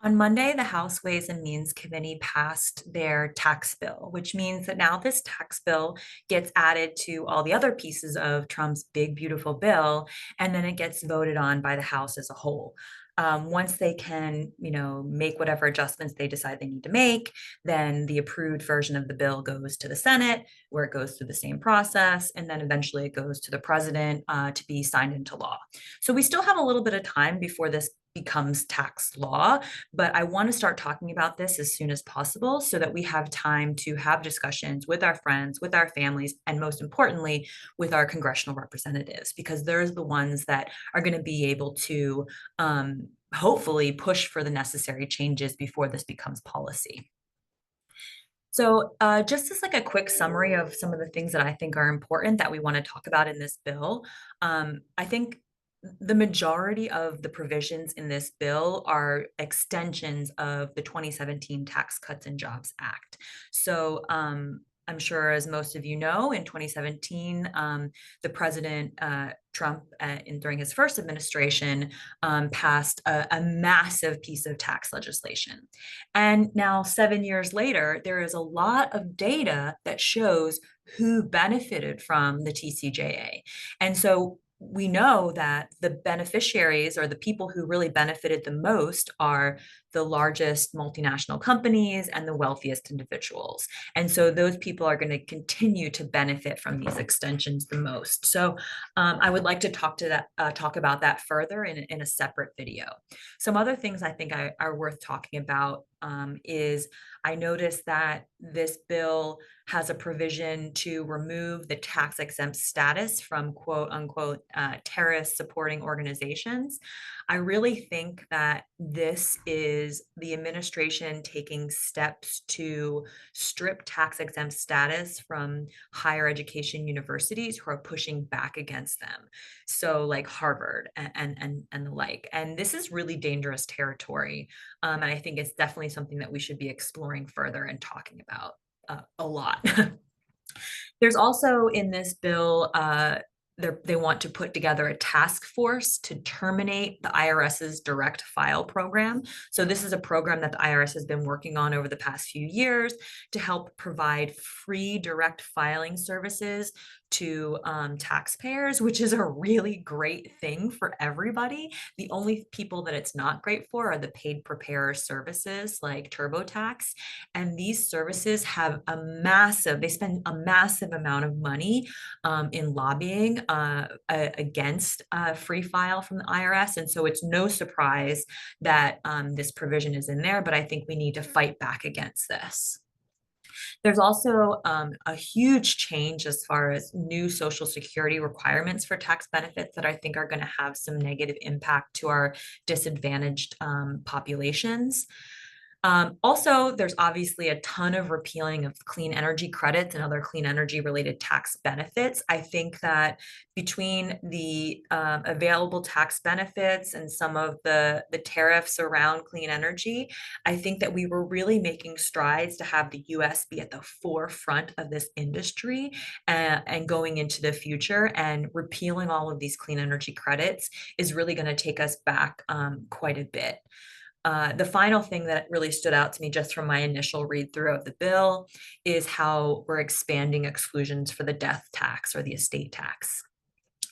On Monday, the House Ways and Means Committee passed their tax bill, which means that now this tax bill gets added to all the other pieces of Trump's big, beautiful bill, and then it gets voted on by the House as a whole. Once they can, make whatever adjustments they decide they need to make, then the approved version of the bill goes to the Senate, where it goes through the same process, and then eventually it goes to the president to be signed into law. So we still have a little bit of time before this becomes tax law, but I want to start talking about this as soon as possible so that we have time to have discussions with our friends, with our families, and most importantly, with our congressional representatives, because they're the ones that are going to be able to hopefully push for the necessary changes before this becomes policy. So, just as like a quick summary of some of the things that I think are important that we want to talk about in this bill, I think the majority of the provisions in this bill are extensions of the 2017 Tax Cuts and Jobs Act. So, I'm sure, as most of you know, in 2017, the president Trump, during his first administration, passed a massive piece of tax legislation. And now, 7 years later, there is a lot of data that shows who benefited from the TCJA. And so we know that the beneficiaries, or the people who really benefited the most, are the largest multinational companies and the wealthiest individuals. And so those people are going to continue to benefit from these extensions the most. So I would like to talk about that further in a separate video. Some other things I think are worth talking about is I noticed that this bill has a provision to remove the tax exempt status from quote unquote terrorist supporting organizations. I really think that this is the administration taking steps to strip tax exempt status from higher education universities who are pushing back against them. So like Harvard and the like. And this is really dangerous territory. And I think it's definitely something that we should be exploring further and talking about a lot. There's also in this bill, they want to put together a task force to terminate the IRS's direct file program. So this is a program that the IRS has been working on over the past few years to help provide free direct filing services to taxpayers, which is a really great thing for everybody. The only people that it's not great for are the paid preparer services like TurboTax. And these services they spend a massive amount of money in lobbying against free file from the IRS. And so it's no surprise that this provision is in there, but I think we need to fight back against this. There's also a huge change as far as new Social Security requirements for tax benefits that I think are going to have some negative impact to our disadvantaged populations. Also, there's obviously a ton of repealing of clean energy credits and other clean energy related tax benefits. I think that between the available tax benefits and some of the tariffs around clean energy, I think that we were really making strides to have the US be at the forefront of this industry and going into the future, and repealing all of these clean energy credits is really going to take us back quite a bit. The final thing that really stood out to me just from my initial read through of the bill is how we're expanding exclusions for the death tax or the estate tax.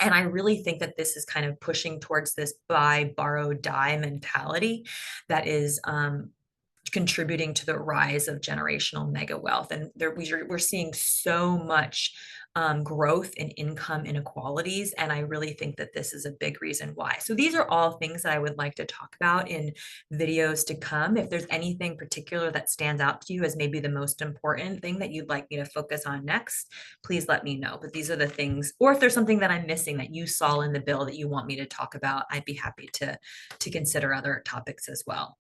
And I really think that this is kind of pushing towards this buy, borrow, die mentality that is contributing to the rise of generational mega wealth. And we're seeing so much growth in income inequalities. And I really think that this is a big reason why. So these are all things that I would like to talk about in videos to come. If there's anything particular that stands out to you as maybe the most important thing that you'd like me to focus on next, please let me know. But these are the things, or if there's something that I'm missing that you saw in the bill that you want me to talk about, I'd be happy to consider other topics as well.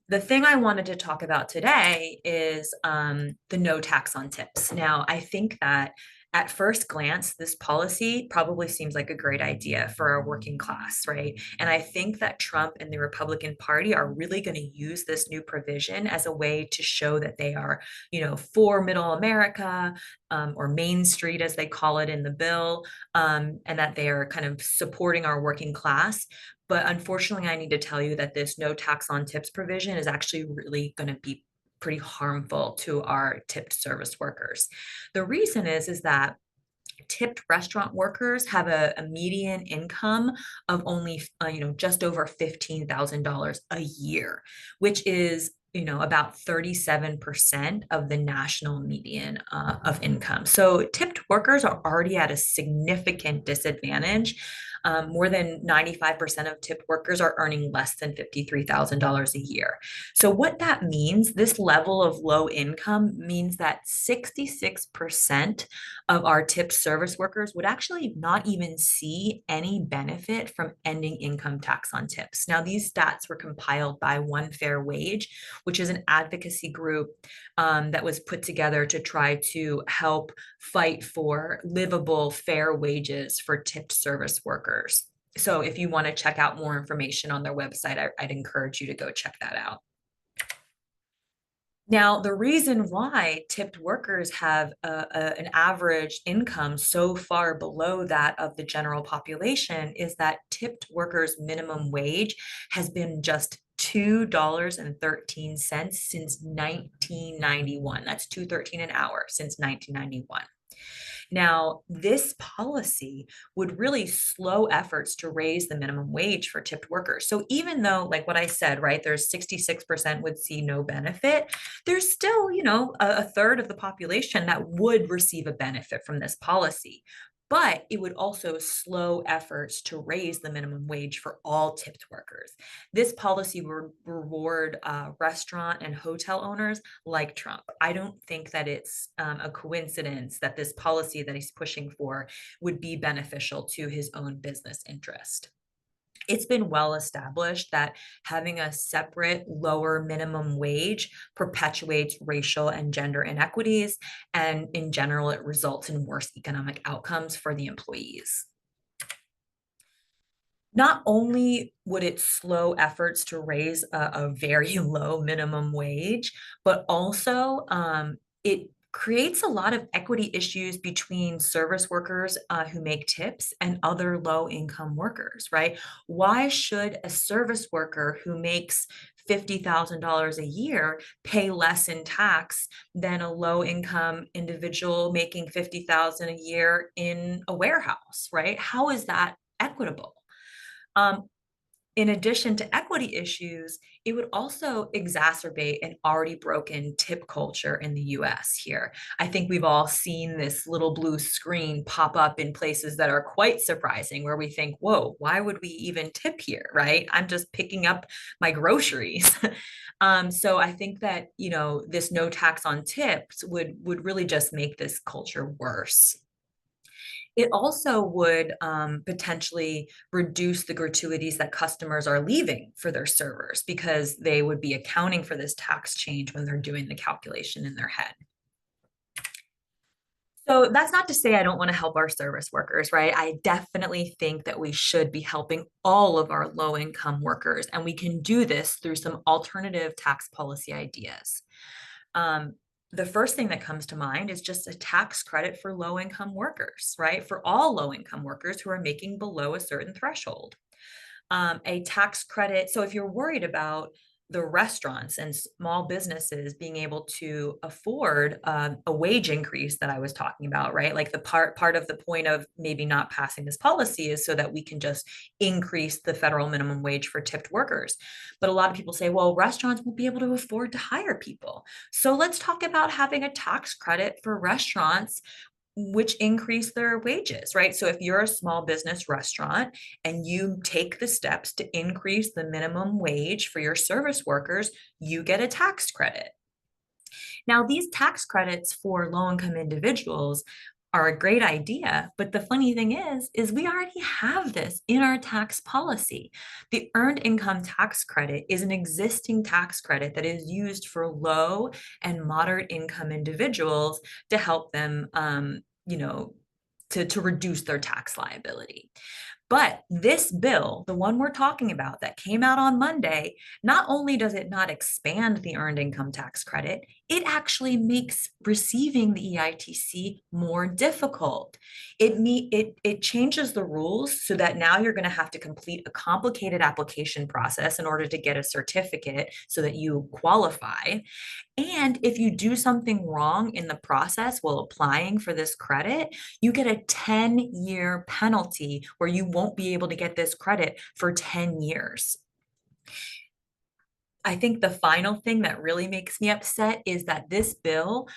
The thing I wanted to talk about today is the no tax on tips. Now, I think that at first glance, this policy probably seems like a great idea for our working class, right? And I think that Trump and the Republican Party are really going to use this new provision as a way to show that they are, for middle America, or Main Street, as they call it in the bill, and that they are kind of supporting our working class. But unfortunately, I need to tell you that this no tax on tips provision is actually really going to be pretty harmful to our tipped service workers. The reason is that tipped restaurant workers have a median income of only just over $15,000 a year, which is about 37% of the national median of income. So tipped workers are already at a significant disadvantage. More than 95% of tipped workers are earning less than $53,000 a year. So what that means, this level of low income means that 66% of our tipped service workers would actually not even see any benefit from ending income tax on tips. Now, these stats were compiled by One Fair Wage, which is an advocacy group that was put together to try to help fight for livable, fair wages for tipped service workers. So if you want to check out more information on their website, I'd encourage you to go check that out. Now, the reason why tipped workers have an average income so far below that of the general population is that tipped workers' minimum wage has been just $2.13 since 1991. That's $2.13 an hour since 1991. Now, this policy would really slow efforts to raise the minimum wage for tipped workers. So even though, like what I said, right, there's 66% would see no benefit, there's still, a third of the population that would receive a benefit from this policy. But it would also slow efforts to raise the minimum wage for all tipped workers. This policy would reward restaurant and hotel owners like Trump. I don't think that it's a coincidence that this policy that he's pushing for would be beneficial to his own business interest. It's been well established that having a separate lower minimum wage perpetuates racial and gender inequities, and in general, it results in worse economic outcomes for the employees. Not only would it slow efforts to raise a very low minimum wage, but also it creates a lot of equity issues between service workers who make tips and other low income workers, right? Why should a service worker who makes $50,000 a year pay less in tax than a low income individual making $50,000 a year in a warehouse, right? How is that equitable? Um, in addition to equity issues, it would also exacerbate an already broken tip culture in the US here. I think we've all seen this little blue screen pop up in places that are quite surprising, where we think, whoa, why would we even tip here, right? I'm just picking up my groceries. So I think that, this no tax on tips would really just make this culture worse. It also would potentially reduce the gratuities that customers are leaving for their servers, because they would be accounting for this tax change when they're doing the calculation in their head. So that's not to say I don't want to help our service workers, right? I definitely think that we should be helping all of our low income workers, and we can do this through some alternative tax policy ideas. Um, the first thing that comes to mind is just a tax credit for low income workers, right? For all low income workers who are making below a certain threshold. A tax credit. So if you're worried about the restaurants and small businesses being able to afford a wage increase that I was talking about, right? Like the part of the point of maybe not passing this policy is so that we can just increase the federal minimum wage for tipped workers. But a lot of people say, well, restaurants won't be able to afford to hire people. So let's talk about having a tax credit for restaurants which increase their wages, right? So if you're a small business restaurant and you take the steps to increase the minimum wage for your service workers, you get a tax credit. Now, these tax credits for low-income individuals are a great idea, but the funny thing is we already have this in our tax policy. The earned income tax credit is an existing tax credit that is used for low and moderate income individuals to help them to reduce their tax liability. But this bill, the one we're talking about that came out on Monday, not only does it not expand the earned income tax credit, it actually makes receiving the EITC more difficult. It changes the rules so that now you're going to have to complete a complicated application process in order to get a certificate so that you qualify. And if you do something wrong in the process while applying for this credit, you get a 10-year penalty where you won't be able to get this credit for 10 years. I think the final thing that really makes me upset is that this bill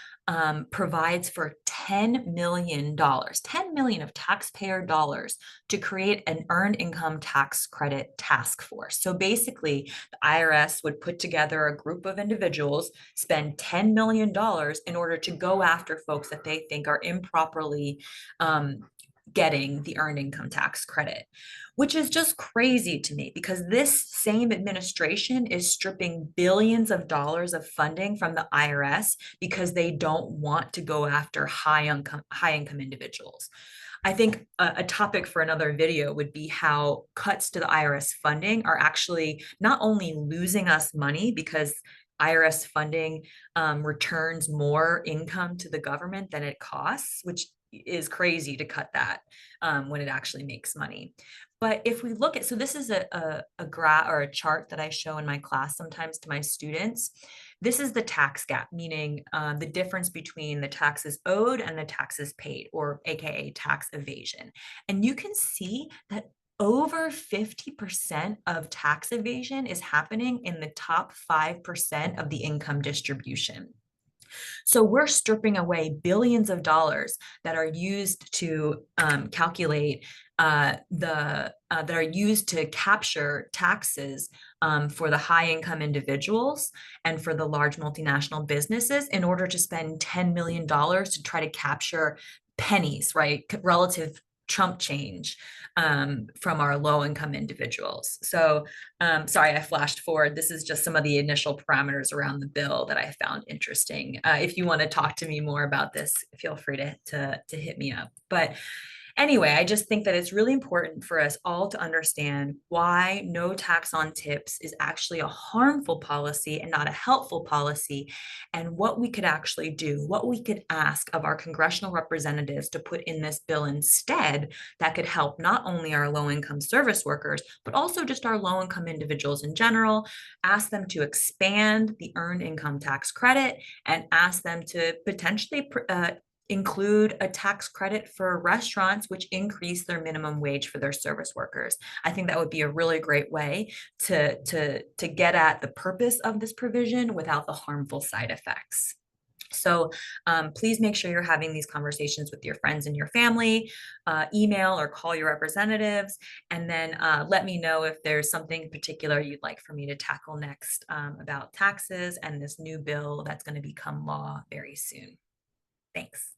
provides for $10 million, $10 million of taxpayer dollars to create an earned income tax credit task force. So basically, the IRS would put together a group of individuals, spend $10 million in order to go after folks that they think are improperly getting the earned income tax credit, which is just crazy to me because this same administration is stripping billions of dollars of funding from the IRS because they don't want to go after high income individuals. I think a topic for another video would be how cuts to the IRS funding are actually not only losing us money because IRS funding returns more income to the government than it costs, which is crazy to cut that when it actually makes money. But if we look at, so this is a graph or a chart that I show in my class sometimes to my students. This is the tax gap, meaning the difference between the taxes owed and the taxes paid, or AKA tax evasion. And you can see that over 50% of tax evasion is happening in the top 5% of the income distribution. So we're stripping away billions of dollars that are used to calculate that are used to capture taxes for the high income individuals and for the large multinational businesses in order to spend $10 million to try to capture pennies, right? Relative Trump change from our low income individuals. So sorry, I flashed forward. This is just some of the initial parameters around the bill that I found interesting. If you want to talk to me more about this, feel free to hit me up. But anyway, I just think that it's really important for us all to understand why no tax on tips is actually a harmful policy and not a helpful policy, and what we could actually do, what we could ask of our congressional representatives to put in this bill instead that could help not only our low-income service workers, but also just our low-income individuals in general. Ask them to expand the earned income tax credit and ask them to potentially include a tax credit for restaurants which increase their minimum wage for their service workers. I think that would be a really great way to get at the purpose of this provision without the harmful side effects. So please make sure you're having these conversations with your friends and your family, email or call your representatives, and then let me know if there's something particular you'd like for me to tackle next about taxes and this new bill that's going to become law very soon. Thanks.